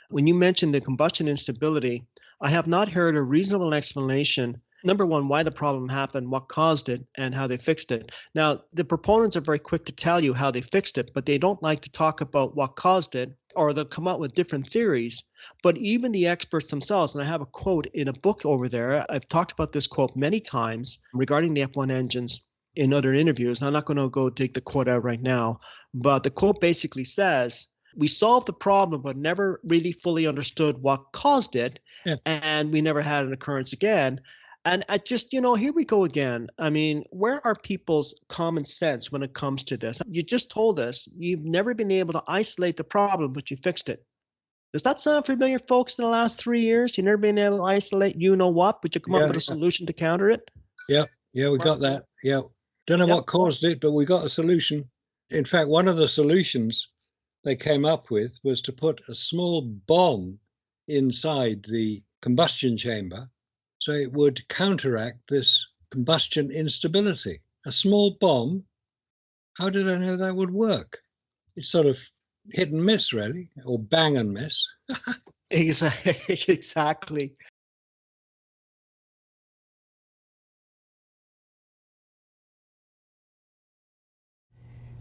When you mentioned the combustion instability, I have not heard a reasonable explanation. Number one, why the problem happened, what caused it, and how they fixed it. Now, the proponents are very quick to tell you how they fixed it, but they don't like to talk about what caused it, or they'll come up with different theories. But even the experts themselves, and I have a quote in a book over there, I've talked about this quote many times regarding the F1 engines in other interviews. I'm not going to go take the quote out right now, but the quote basically says, we solved the problem, but never really fully understood what caused it. Yeah. And we never had an occurrence again. And I just, here we go again. I mean, where are people's common sense when it comes to this? You just told us you've never been able to isolate the problem, but you fixed it. Does that sound familiar, folks, in the last 3 years? You've never been able to isolate what, but you come up with a solution to counter it? Yeah, we got that. Yeah. Don't know what caused it, but we got a solution. In fact, one of the solutions they came up with was to put a small bomb inside the combustion chamber so it would counteract this combustion instability. A small bomb, how did I know that would work? It's sort of hit and miss, really, or bang and miss. Exactly.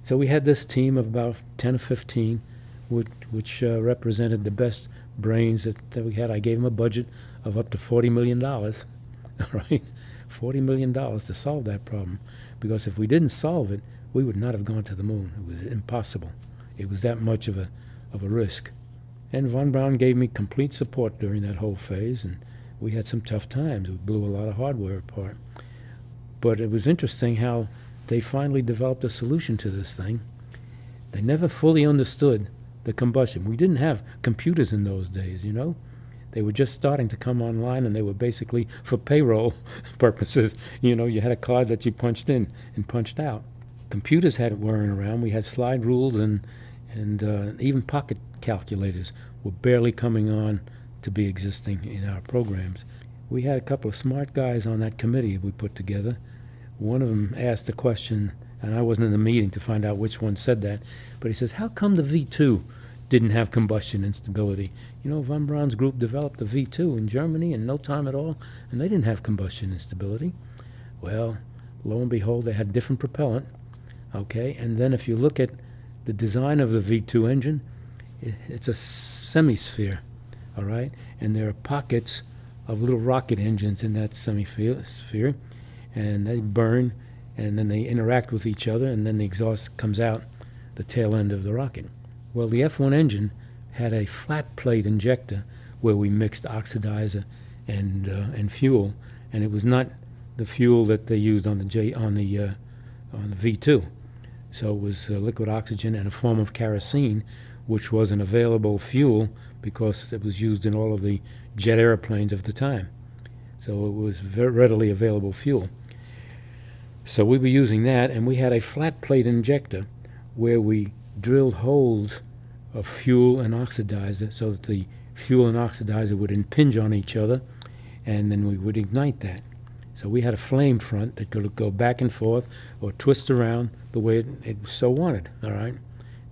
So we had this team of about 10 or 15, which represented the best brains that we had. I gave them a budget of up to $40 million, right? $40 million to solve that problem. Because if we didn't solve it, we would not have gone to the moon. It was impossible. It was that much of a risk. And Von Braun gave me complete support during that whole phase, and we had some tough times. We blew a lot of hardware apart. But it was interesting how they finally developed a solution to this thing. They never fully understood the combustion. We didn't have computers in those days, They were just starting to come online, and they were basically for payroll purposes. You had a card that you punched in and punched out. Computers weren't around. We had slide rules and even pocket calculators were barely coming on to be existing in our programs. We had a couple of smart guys on that committee we put together. One of them asked a question, and I wasn't in the meeting to find out which one said that, but he says, how come the V2 didn't have combustion instability? Von Braun's group developed the V2 in Germany in no time at all, and they didn't have combustion instability. Well, lo and behold, they had different propellant, okay? And then if you look at the design of the V2 engine, it's a semisphere, all right? And there are pockets of little rocket engines in that semisphere, and they burn, and then they interact with each other, and then the exhaust comes out the tail end of the rocket. Well, the F1 engine had a flat plate injector where we mixed oxidizer and fuel, and it was not the fuel that they used on the V2. So it was liquid oxygen and a form of kerosene, which was an available fuel because it was used in all of the jet airplanes of the time. So it was very readily available fuel. So we were using that, and we had a flat plate injector where we drilled holes of fuel and oxidizer so that the fuel and oxidizer would impinge on each other, and then we would ignite that. So we had a flame front that could go back and forth or twist around the way it so wanted, all right?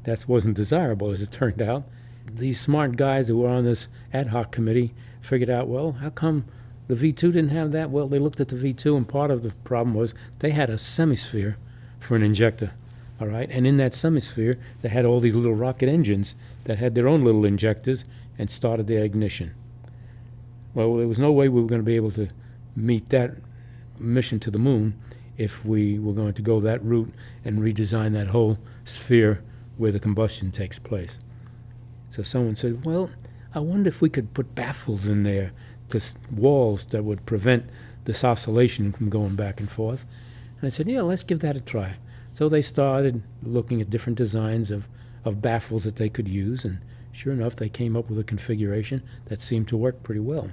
That wasn't desirable, as it turned out. These smart guys who were on this ad hoc committee figured out, well, how come the V2 didn't have that? Well, they looked at the V2, and part of the problem was they had a semisphere for an injector, all right? And in that semisphere, they had all these little rocket engines that had their own little injectors and started their ignition. Well, there was no way we were going to be able to meet that mission to the moon if we were going to go that route and redesign that whole sphere where the combustion takes place. So someone said, well, I wonder if we could put baffles in there, just walls that would prevent this oscillation from going back and forth. And I said, yeah, let's give that a try. So they started looking at different designs of baffles that they could use, and sure enough, they came up with a configuration that seemed to work pretty well.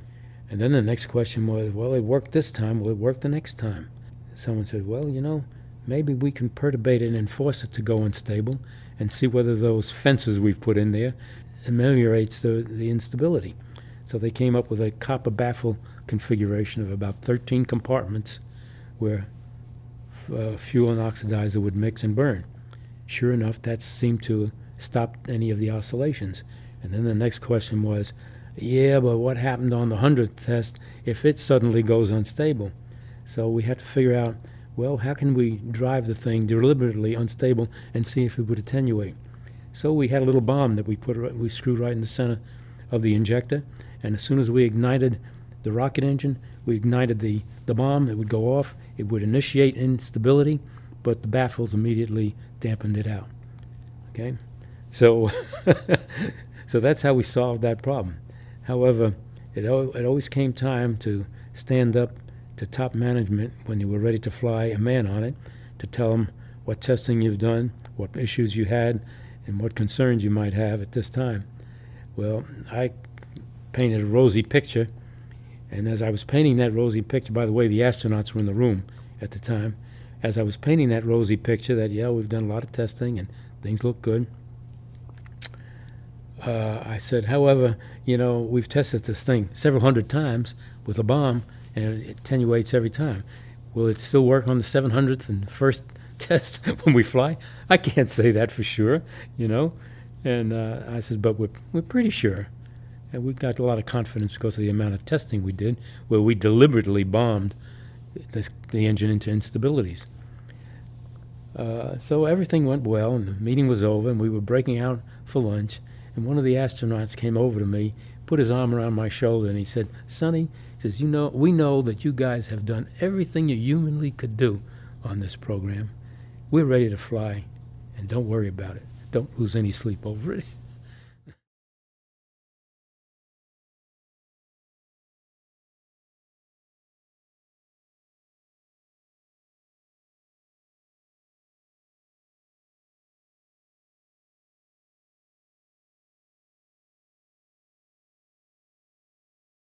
And then the next question was, well, it worked this time, will it work the next time? Someone said, well, maybe we can perturbate it and force it to go unstable and see whether those fences we've put in there ameliorates the instability. So they came up with a copper baffle configuration of about 13 compartments where fuel and oxidizer would mix and burn. Sure enough, that seemed to stop any of the oscillations. And then the next question was, yeah, but what happened on the 100th test if it suddenly goes unstable? So we had to figure out, well, how can we drive the thing deliberately unstable and see if it would attenuate? So we had a little bomb that we screwed right in the center of the injector, and as soon as we ignited the rocket engine, we ignited the bomb, it would go off, it would initiate instability, but the baffles immediately dampened it out. Okay? So, so that's how we solved that problem. However, it always came time to stand up to top management when you were ready to fly a man on it, to tell them what testing you've done, what issues you had, and what concerns you might have at this time. Well, I painted a rosy picture, and as I was painting that rosy picture, by the way, the astronauts were in the room at the time, as I was painting that rosy picture that, yeah, we've done a lot of testing and things look good, I said, however, we've tested this thing several hundred times with a bomb, and it attenuates every time. Will it still work on the 700th and first test when we fly? I can't say that for sure, And I said, but we're pretty sure. And we got a lot of confidence because of the amount of testing we did, where we deliberately bombed the engine into instabilities. So everything went well, and the meeting was over, and we were breaking out for lunch. And one of the astronauts came over to me, put his arm around my shoulder, and he said, Sonny, he says, we know that you guys have done everything you humanly could do on this program. We're ready to fly, and don't worry about it. Don't lose any sleep over it.